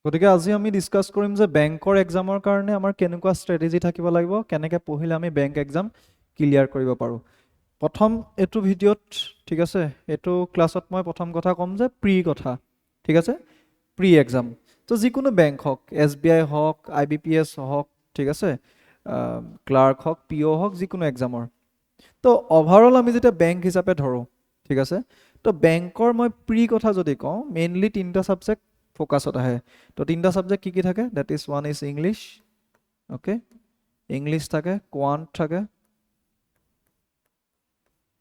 গতিকে আজি আমি ডিসকাস কৰিম যে বেংকৰ এক্সামৰ কাৰণে আমাৰ কেনেকুৱা ষ্ট্ৰেটেজি থাকিব লাগিব, কেনেকৈ পঢ়িলে আমি বেংক এক্সাম ক্লিয়াৰ কৰিব পাৰোঁ। প্ৰথম এইটো ভিডিঅ'ত ঠিক আছে, এইটো ক্লাছত মই প্ৰথম কথা ক'ম যে প্ৰি কথা, ঠিক আছে, প্ৰি এক্সাম। তো যিকোনো বেংক হওক, SBI হওক, IBPS হওক, ঠিক আছে, ক্লাৰ্ক হওক, PO হওক, যিকোনো এক্সামৰ। তো অভাৰঅল আমি যেতিয়া বেংক হিচাপে ধৰোঁ, ঠিক আছে, তো বেংকৰ মই প্ৰি কথা যদি কওঁ, মেইনলি তিনিটা ছাবজেক্ট ফ'কাছত আহে। তো তিনিটা ছাবজেক্ট কি কি থাকে? That is one is English, okay, English থাকে, কোৱান্ট থাকে,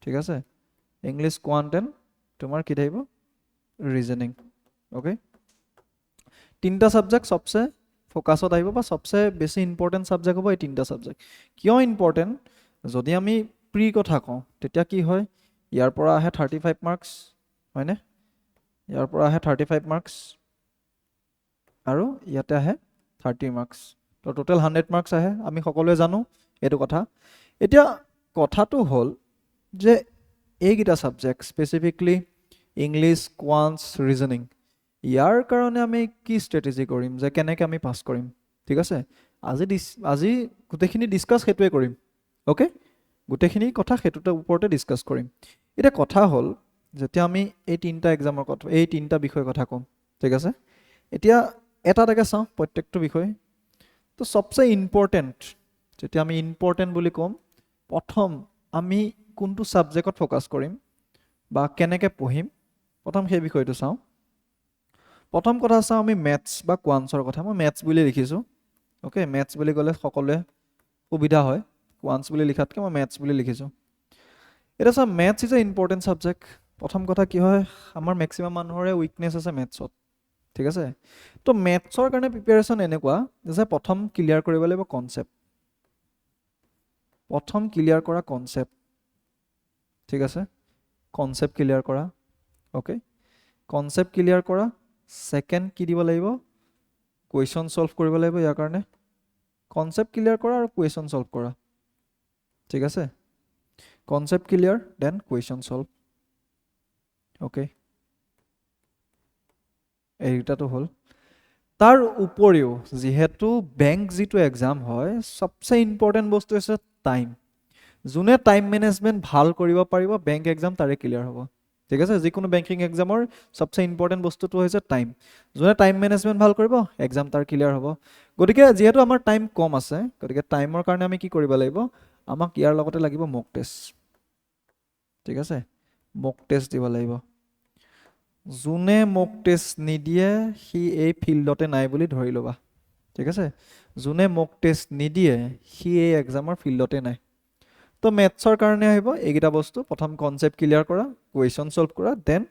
ঠিক আছে, ইংলিছ, কোৱান্ট এণ্ড তোমাৰ কি থাকিব? Reasoning, okay. তিনিটা ছাবজেক্ট সবচে ফ'কাছত আহিব বা সবচে বেছি ইম্পৰ্টেণ্ট ছাবজেক্ট হ'ব এই তিনিটা ছাবজেক্ট। কিয় ইম্পৰ্টেণ্ট? যদি আমি প্ৰি কথা কওঁ তেতিয়া কি হয়, ইয়াৰ পৰা আহে 35 মাৰ্কছ, হয়নে? ইয়াৰ পৰা আহে 35 মাৰ্কছ আৰু ইয়াতে আহে 30 মাৰ্কছ। তো টোটেল 100 মাৰ্কছ আহে, আমি সকলোৱে জানো এইটো কথা। এতিয়া কথাটো হ'ল যে এইকেইটা ছাবজেক্ট স্পেচিফিকলি ইংলিছ, কোৱান্টছ, ৰিজনিং, ইয়াৰ কাৰণে আমি কি ষ্ট্ৰেটেজি কৰিম যে কেনেকৈ আমি পাছ কৰিম, ঠিক আছে। আজি গোটেইখিনি ডিছকাছ সেইটোৱে কৰিম, অ'কে, গোটেইখিনি কথা সেইটোতে ওপৰতে ডিছকাছ কৰিম। এতিয়া কথা হ'ল যেতিয়া আমি এই তিনিটা এক্সামৰ কথা, এই তিনিটা বিষয়ৰ কথা ক'ম, ঠিক আছে। এতিয়া এটা এটাকৈ চাওঁ প্ৰত্যেকটো বিষয়। তো সবচে ইম্পৰ্টেণ্ট, যেতিয়া আমি ইম্পৰ্টেণ্ট বুলি ক'ম, প্ৰথম আমি কোনটো ছাবজেক্টত ফ'কাছ কৰিম বা কেনেকৈ পঢ়িম, প্ৰথম সেই বিষয়টো চাওঁ। প্ৰথম কথা চাওঁ আমি মেথছ বা কোৱান্টছৰ কথা। মই মেথছ বুলি লিখিছোঁ, অ'কে, মেথছ বুলি ক'লে সকলোৱে সুবিধা হয়, কোৱান্টছ বুলি লিখাতকৈ মই মেথছ বুলি লিখিছোঁ। এতিয়া চাওঁ, maths is a important subject. প্ৰথম কথা কি হয়, আমাৰ মেক্সিমাম মানুহৰে উইকনেছ আছে মেথছত, ঠিক আছে। তো মেথছৰ কাৰণে প্ৰিপেৰেশ্যন এনেকুৱা যে প্ৰথম ক্লিয়াৰ কৰিব লাগিব কনচেপ্ট, প্ৰথম ক্লিয়াৰ কৰা কনচেপ্ট, ঠিক আছে, কনচেপ্ট ক্লিয়াৰ কৰা, অ'কে, কনচেপ্ট ক্লিয়াৰ কৰা। ছেকেণ্ড কি দিব লাগিব? কুৱেশ্যন ছল্ভ কৰিব লাগিব। ইয়াৰ কাৰণে কনচেপ্ট ক্লিয়াৰ কৰা আৰু কুৱেশ্যন ছল্ভ কৰা, ঠিক আছে। Concept clear then question solve, okay, এই দুটাটো হ'ল। তাৰ উপৰিও যিহেতু বেংক যিটো এক্সাম হয়, সবচে ইম্পৰ্টেণ্ট বস্তু হৈছে টাইম। যোনে টাইম মেনেজমেণ্ট ভাল কৰিব পাৰিব বেংক এক্সাম তাৰে ক্লিয়াৰ হ'ব, ঠিক আছে। যিকোনো বেংকিং এক্সামৰ সবচে ইম্পৰ্টেণ্ট বস্তুটো হৈছে টাইম। যোনে টাইম মেনেজমেণ্ট ভাল কৰিব এক্সাম তাৰ ক্লিয়াৰ হ'ব। গতিকে যিহেতু আমাৰ টাইম কম আছে, গতিকে টাইমৰ কাৰণে আমি কি কৰিব লাগিব? আমাক ইয়াৰ লগতে লাগিব মক টেষ্ট, ঠিক আছে, মক টেষ্ট দিব লাগিব। যোনে মক টেষ্ট নিদিয়ে সি এই ফিল্ডতে নাই বুলি ধৰি ল'বা, ঠিক আছে। যোনে মক টেষ্ট নিদিয়ে সি এই এক্সামৰ ফিল্ডতে নাই। তো মেথছৰ কাৰণে আহিব এইকেইটা বস্তু, প্ৰথম কনচেপ্ট ক্লিয়াৰ কৰা, কুৱেশ্যন ছল্ভ কৰা, দেন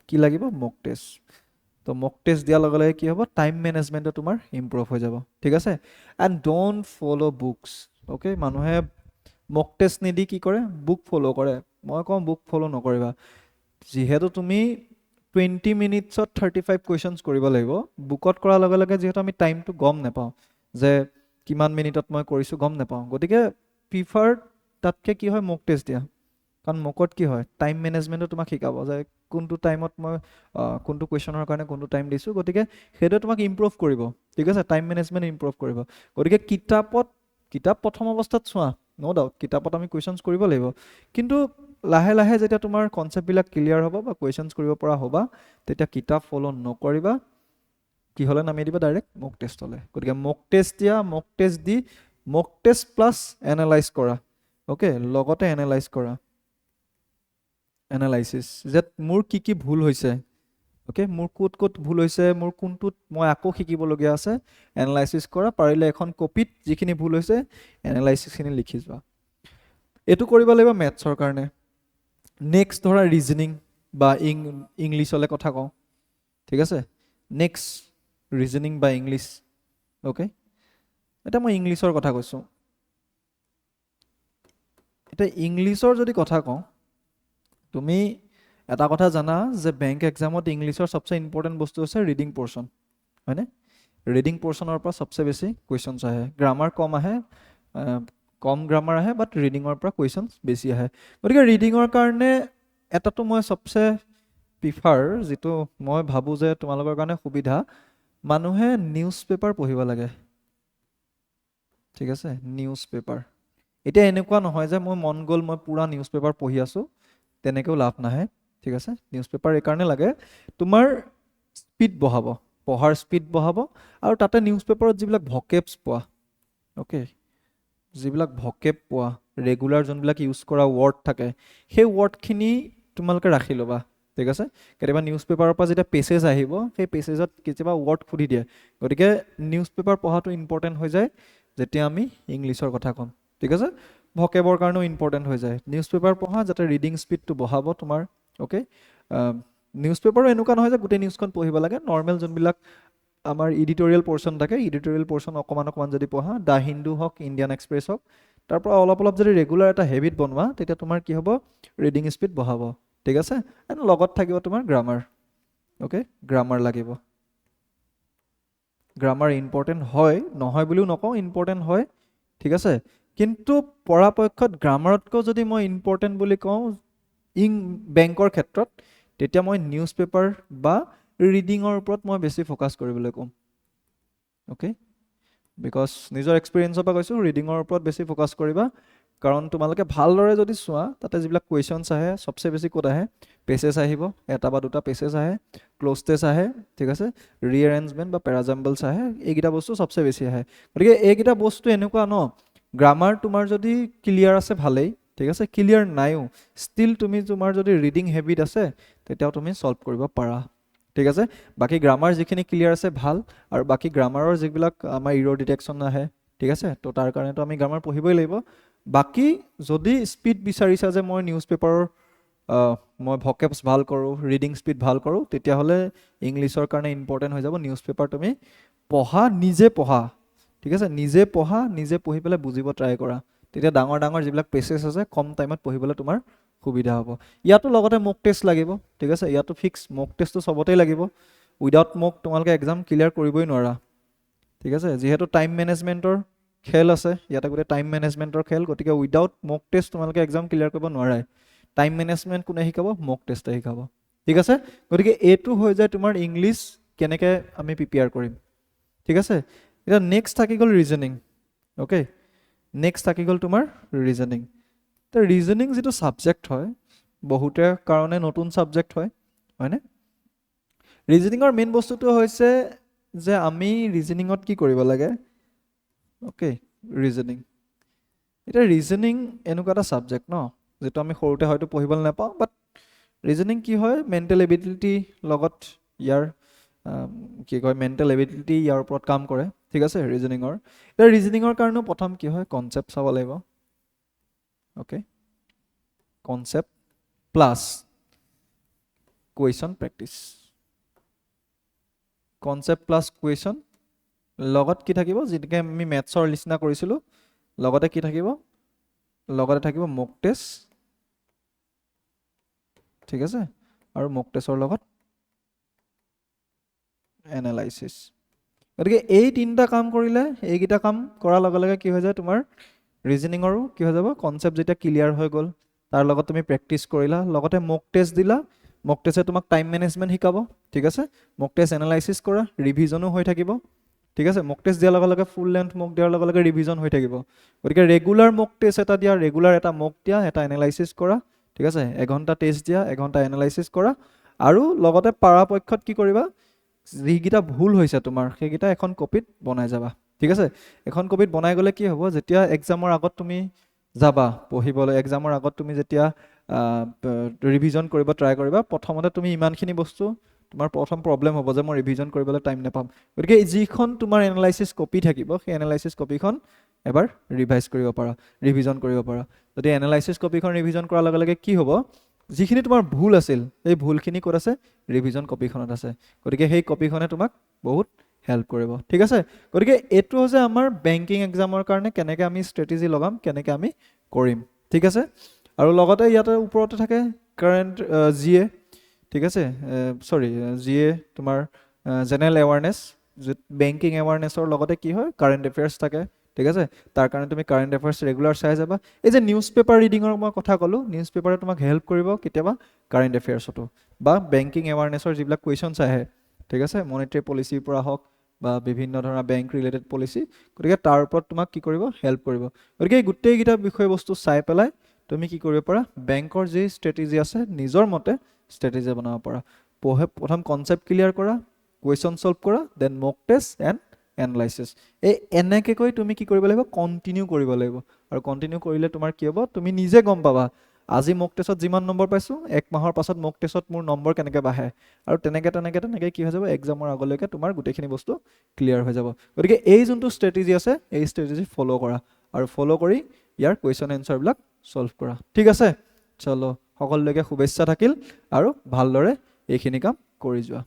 কি লাগিব? মক টেষ্ট। তো মক টেষ্ট দিয়াৰ লগে লগে কি হ'ব? টাইম মেনেজমেণ্টটো তোমাৰ ইম্প্ৰুভ হৈ যাব, ঠিক আছে। And don't follow' books, okay. মানুহে মক টেষ্ট নিদি কি কৰে? বুক ফ'ল' কৰে। মই কওঁ বুক ফ'ল' নকৰিবা। যিহেতু তুমি 20 মিনিটছত 35 কুৱেশ্যনছ কৰিব লাগিব, বুকত কৰাৰ লগে লগে যিহেতু আমি টাইমটো গম নাপাওঁ যে কিমান মিনিটত মই কৰিছোঁ, গম নাপাওঁ। গতিকে প্ৰিফাৰ তাতকৈ কি হয়? মক টেষ্ট দিয়া। কাৰণ মকত কি হয়? টাইম মেনেজমেণ্টটো তোমাক শিকাব যে কোনটো টাইমত মই কোনটো কুৱেশ্যনৰ কাৰণে কোনটো টাইম দিছোঁ। গতিকে সেইটোৱে তোমাক ইম্প্ৰুভ কৰিব, ঠিক আছে, টাইম মেনেজমেণ্ট ইম্প্ৰুভ কৰিব। গতিকে কিতাপ প্ৰথম অৱস্থাত চোৱা, ন' ডাউট কিতাপত আমি কুৱেশ্যনছ কৰিব লাগিব। কিন্তু লাহে লাহে যেতিয়া তোমাৰ কনচেপ্টবিলাক ক্লিয়াৰ হ'ব বা কুৱেশ্যনছ কৰিব পৰা হ'বা, তেতিয়া কিতাপ ফ'ল' নকৰিবা, কি হ'লে নামি দিবা? ডাইৰেক্ট মক টেষ্টলৈ। গতিকে মক টেষ্ট দিয়া, মক টেষ্ট দি মক টেষ্ট প্লাছ এনালাইজ কৰা, অ'কে, লগতে এনালাইজ কৰা, এনালাইচিছ যে মোৰ কি কি ভুল হৈছে, অ'কে, মোৰ ক'ত ক'ত ভুল হৈছে, মোৰ কোনটোত মই আকৌ শিকিবলগীয়া আছে, এনালাইচিছ কৰা। পাৰিলে এখন কপিত যিখিনি ভুল হৈছে এনালাইচিছখিনি লিখি যোৱা। এইটো কৰিব লাগিব মেথছৰ কাৰণে। নেক্সট ধৰা ৰিজনিং বা ইংলিছলৈ কথা কওঁ, ঠিক আছে। নেক্সট ৰিজনিং বা ইংলিছ, অ'কে। এতিয়া মই ইংলিছৰ কথা কৈছোঁ। এতিয়া ইংলিছৰ যদি কথা কওঁ, তুমি এটা কথা জানা যে বেংক এক্সামত ইংলিছৰ সবচে ইম্পৰ্টেণ্ট বস্তু হৈছে ৰিডিং পৰ্চন, হয়নে? ৰিডিং পৰ্চনৰ পৰা সবচে বেছি কুৱেশ্যনছ আহে। গ্ৰামাৰ কম আহে, কম গ্ৰামাৰ আহে, বাট ৰিডিঙৰ পৰা কুৱেশ্যনছ বেছি আহে। গতিকে ৰিডিঙৰ কাৰণে এটাতো মই সবচে প্ৰিফাৰ, যিটো মই ভাবোঁ যে তোমালোকৰ কাৰণে সুবিধা, মানুহে নিউজ পেপাৰ পঢ়িব লাগে ঠিক আছে নিউজ পেপাৰ এতিয়া এনেকুৱা নহয় যে মই মন গ'ল মই পুৰা নিউজ পেপাৰ পঢ়ি আছোঁ তেনেকেও লাভ নাহে ঠিক আছে নিউজ পেপাৰ এই কাৰণে লাগে তোমাৰ স্পীড বঢ়াব পঢ়াৰ স্পীড বঢ়াব আৰু তাতে নিউজ পেপাৰত যিবিলাক ভকেবছ পোৱা অ'কে যিবিলাক ভকেব পোৱা ৰেগুলাৰ যোনবিলাক ইউজ কৰা ৱৰ্ড থাকে সেই ৱৰ্ডখিনি তোমালোকে ৰাখি ল'বা ঠিক আছে কেতিয়াবা নিউজ পেপাৰৰ পৰা যেতিয়া পেছেজ আহিব সেই পেছেজত কেতিয়াবা ৱৰ্ড সুধি দিয়ে গতিকে নিউজ পেপাৰ পঢ়াটো ইম্পৰ্টেণ্ট হৈ যায় যেতিয়া আমি ইংলিছৰ কথা ক'ম ঠিক আছে ভকেবৰ কাৰণেও ইম্পৰ্টেণ্ট হৈ যায় নিউজ পেপাৰ পঢ়া যাতে ৰিডিং স্পীডটো বঢ়াব তোমাৰ অ'কে নিউজ পেপাৰো এনেকুৱা নহয় যে গোটেই নিউজখন পঢ়িব লাগে নৰ্মেল যোনবিলাক আমাৰ ইডিটৰিয়েল পৰ্চন থাকে ইডিটৰিয়েল পৰ্চন অকণমান যদি পঢ়া দ্য হিন্দু হওক ইণ্ডিয়ান এক্সপ্ৰেছ হওক তাৰ পৰা অলপ যদি ৰেগুলাৰ এটা হেবিট বনোৱা তেতিয়া তোমাৰ কি হ'ব ৰিডিং স্পীড বঢ়াব ঠিক আছে এণ্ড লগত থাকিব তোমাৰ গ্ৰামাৰ অ'কে গ্ৰামাৰ লাগিব গ্ৰামাৰ ইম্পৰ্টেণ্ট হয় নহয় বুলিও নকওঁ ইম্পৰ্টেণ্ট হয় ঠিক আছে কিন্তু পৰাপক্ষত গ্ৰামাৰতকৈ যদি মই ইম্পৰ্টেণ্ট বুলি কওঁ বেংকৰ ক্ষেত্ৰত তেতিয়া মই নিউজ পেপাৰ বা ৰিডিঙৰ ওপৰত মই বেছি ফ'কাছ কৰিবলৈ ক'ম অ'কে বিকজ নিজৰ এক্সপিৰিয়েঞ্চৰ পৰা কৈছোঁ ৰিডিঙৰ ওপৰত বেছি ফ'কাছ কৰিবা কাৰণ তোমালোকে ভালদৰে যদি চোৱা তাতে যিবিলাক কুৱেশ্যনছ আহে চবচে বেছি ক'ত আহে পেছেজ আহিব এটা বা দুটা পেছেজ আহে ক্ল'জ টেষ্ট আহে ঠিক আছে ৰিএৰেঞ্জমেণ্ট বা পেৰাজাম্বলছ আহে এইকেইটা বস্তু চবচে বেছি আহে গতিকে এইকেইটা বস্তু এনেকুৱা ন গ্ৰামাৰ তোমাৰ যদি ক্লিয়াৰ আছে ভালেই ঠিক আছে ক্লিয়াৰ নাইও ষ্টিল তুমি তোমাৰ যদি ৰিডিং হেবিট আছে তেতিয়াও তুমি ছল্ভ কৰিব পাৰা ঠিক আছে বাকী গ্ৰামাৰ যিখিনি ক্লিয়াৰ আছে ভাল আৰু বাকী গ্ৰামাৰৰ যিবিলাক আমাৰ ইৰৰ ডিটেকশ্যন আহে ঠিক আছে তো তাৰ কাৰণেতো আমি গ্ৰামাৰ পঢ়িবই লাগিব বাকী যদি স্পীড বিচাৰিছা যে মই নিউজ পেপাৰৰ মই ভকেবছ ভাল কৰোঁ ৰিডিং স্পীড ভাল কৰোঁ তেতিয়াহ'লে ইংলিছৰ কাৰণে ইম্পৰ্টেণ্ট হৈ যাব নিউজ পেপাৰ তুমি পঢ়া নিজে পঢ়া ঠিক আছে নিজে পঢ়া নিজে পঢ়ি পেলাই বুজিব ট্ৰাই কৰা তেতিয়া ডাঙৰ যিবিলাক পেছেজ আছে কম টাইমত পঢ়িবলৈ তোমাৰ সুবিধা হ'ব ইয়াতো লগতে মক টেষ্ট লাগিব ঠিক আছে ইয়াতো ফিক্স মক টেষ্টটো চবতেই লাগিব উইদাউট মক তোমালোকে এক্সাম ক্লিয়াৰ কৰিবই নোৱাৰা ঠিক আছে যিহেতু টাইম মেনেজমেণ্টৰ খেল আছে ইয়াতে গোটেই টাইম মেনেজমেণ্টৰ খেল গতিকে উইদাউট মক টেষ্ট তোমালোকে এক্সাম ক্লিয়াৰ কৰিব নোৱাৰাই টাইম মেনেজমেণ্ট কোনে শিকাব মক টেষ্টে শিকাব ঠিক আছে গতিকে এইটো হৈ যায় তোমাৰ ইংলিছ কেনেকৈ আমি প্ৰিপেয়াৰ কৰিম ঠিক আছে এতিয়া নেক্সট থাকি গ'ল ৰিজনিং অ'কে নেক্সট থাকি গ'ল তোমাৰ ৰিজনিং তো ৰিজনিং যিটো ছাবজেক্ট হয় বহুতে কাৰণে নতুন ছাবজেক্ট হয়নে ৰিজনিঙৰ মেইন বস্তুটো হৈছে যে আমি ৰিজনিঙত কি কৰিব লাগে অ'কে ৰিজনিং এতিয়া ৰিজনিং এনেকুৱা এটা ছাবজেক্ট ন যিটো আমি সৰুতে হয়তো পঢ়িবলৈ নাপাওঁ বাট ৰিজনিং কি হয় মেণ্টেল এবিলিটি লগত ইয়াৰ কি কয় মেণ্টেল এবিলিটি ইয়াৰ ওপৰত কাম কৰে ঠিক আছে ৰিজনিঙৰ এতিয়া ৰিজনিঙৰ কাৰণেও প্ৰথম কি হয় কনচেপ্ট চাব লাগিব okay concept plus question practice concept plus question লগত কি থাকিব যেনেকৈ আমি মেথছৰ নিচিনা কৰিছিলোঁ লগতে কি থাকিব লগতে থাকিব মক টেষ্ট ঠিক আছে আৰু মক টেষ্টৰ লগত এনালাইচিছ গতিকে এই তিনিটা কাম কৰিলে এইকেইটা কাম কৰাৰ লগে লগে কি হৈ যায় তোমাৰ ৰিজনিঙৰো কি হৈ যাব কনচেপ্ট যেতিয়া ক্লিয়াৰ হৈ গ'ল তাৰ লগত তুমি প্ৰেক্টিছ কৰিলা লগতে মক টেষ্ট দিলা মক টেষ্টে তোমাক টাইম মেনেজমেণ্ট শিকাব ঠিক আছে মক টেষ্ট এনালাইচিছ কৰা ৰিভিজনো হৈ থাকিব ঠিক আছে মক টেষ্ট দিয়াৰ লগে লগে ফুল লেন্থ মক দিয়াৰ লগে লগে ৰিভিজন হৈ থাকিব গতিকে ৰেগুলাৰ মক টেষ্ট এটা দিয়া ৰেগুলাৰ এটা মক দিয়া এটা এনালাইচিছ কৰা ঠিক আছে এঘণ্টা টেষ্ট দিয়া এঘণ্টা এনালাইচিছ কৰা আৰু লগতে পৰাপক্ষত কি কৰিবা যিকেইটা ভুল হৈছে তোমাৰ সেইকেইটা এখন কপিত বনাই যাবা ঠিক আছে এখন কপিত বনাই গ'লে কি হ'ব যেতিয়া এক্সামৰ আগত তুমি যাবা পঢ়িবলৈ এক্সামৰ আগত তুমি যেতিয়া ৰিভিজন কৰিব ট্ৰাই কৰিবা প্ৰথমতে তুমি ইমানখিনি বস্তু তোমাৰ প্ৰথম প্ৰব্লেম হ'ব যে মই ৰিভিজন কৰিবলৈ টাইম নাপাম গতিকে যিখন তোমাৰ এনালাইচিছ কপি থাকিব সেই এনালাইচিছ কপিখন এবাৰ ৰিভাইজ কৰিব পাৰা ৰিভিজন কৰিব পাৰা যদি এনালাইচিছ কপিখন ৰিভিজন কৰাৰ লগে লগে কি হ'ব যিখিনি তোমাৰ ভুল আছিল সেই ভুলখিনি ক'ত আছে ৰিভিজন কপিখনত আছে গতিকে সেই কপিখনে তোমাক বহুত হেল্প কৰিব ঠিক আছে গতিকে এইটো হৈছে আমাৰ বেংকিং এক্সামৰ কাৰণে কেনেকৈ আমি ষ্ট্ৰেটেজি লগাম কেনেকৈ আমি কৰিম ঠিক আছে আৰু লগতে ইয়াতে ওপৰতে থাকে কাৰেণ্ট জি এ ঠিক আছে জি এ তোমাৰ জেনেৰেল এৱাৰনেছ বেংকিং এৱাৰনেছৰ লগতে কি হয় কাৰেণ্ট এফেয়াৰ্ছ থাকে ঠিক আছে তাৰ কাৰণে তুমি কাৰেণ্ট এফেয়াৰ্ছ ৰেগুলাৰ চাই যাবা এই যে নিউজ পেপাৰ ৰিডিঙৰ মই কথা ক'লোঁ নিউজ পেপাৰে তোমাক হেল্প কৰিব কেতিয়াবা কাৰেণ্ট এফেয়াৰ্ছতো বা বেংকিং এৱাৰনেছৰ যিবিলাক কুৱেশ্যনছ আহে ঠিক আছে মনিটাৰী পলিচিৰ পৰা হওক বা বিভিন্ন ধৰণৰ বেংক ৰিলেটেড পলিচি গতিকে তাৰ ওপৰত তোমাক কি কৰিব হেল্প কৰিব গতিকে এই গোটেইকেইটা বিষয়বস্তু চাই পেলাই তুমি কি কৰিব পাৰা বেংকৰ যি ষ্ট্ৰেটেজি আছে নিজৰ মতে ষ্ট্ৰেটেজি বনাব পাৰা প্ৰথম কনচেপ্ট ক্লিয়াৰ কৰা কুৱেশ্যন সলভ কৰা then mock test and analysis এই এনেকৈ কৈ তুমি কি কৰিব লাগিব কণ্টিনিউ কৰিব লাগিব আৰু কণ্টিনিউ কৰিলে তোমাৰ কি হ'ব তুমি নিজে গম পাবা আজি মক টেষ্টত যিমান নম্বৰ পাইছোঁ 1 মাহৰ পাছত মক টেষ্টত মোৰ নম্বৰ কেনেকৈ বাঢ়ে আৰু তেনেকৈ কি হৈ যাব এক্সামৰ আগলৈকে তোমাৰ গোটেইখিনি বস্তু ক্লিয়াৰ হৈ যাব গতিকে এই যোনটো ষ্ট্ৰেটেজি আছে এই ষ্ট্ৰেটেজি ফ'ল' কৰা আৰু ফ'ল' কৰি ইয়াৰ কুৱেশ্যন এনচাৰবিলাক সলভ কৰা ঠিক আছে চলো সকলোলৈকে শুভেচ্ছা থাকিল আৰু ভালদৰে এইখিনি কাম কৰি যোৱা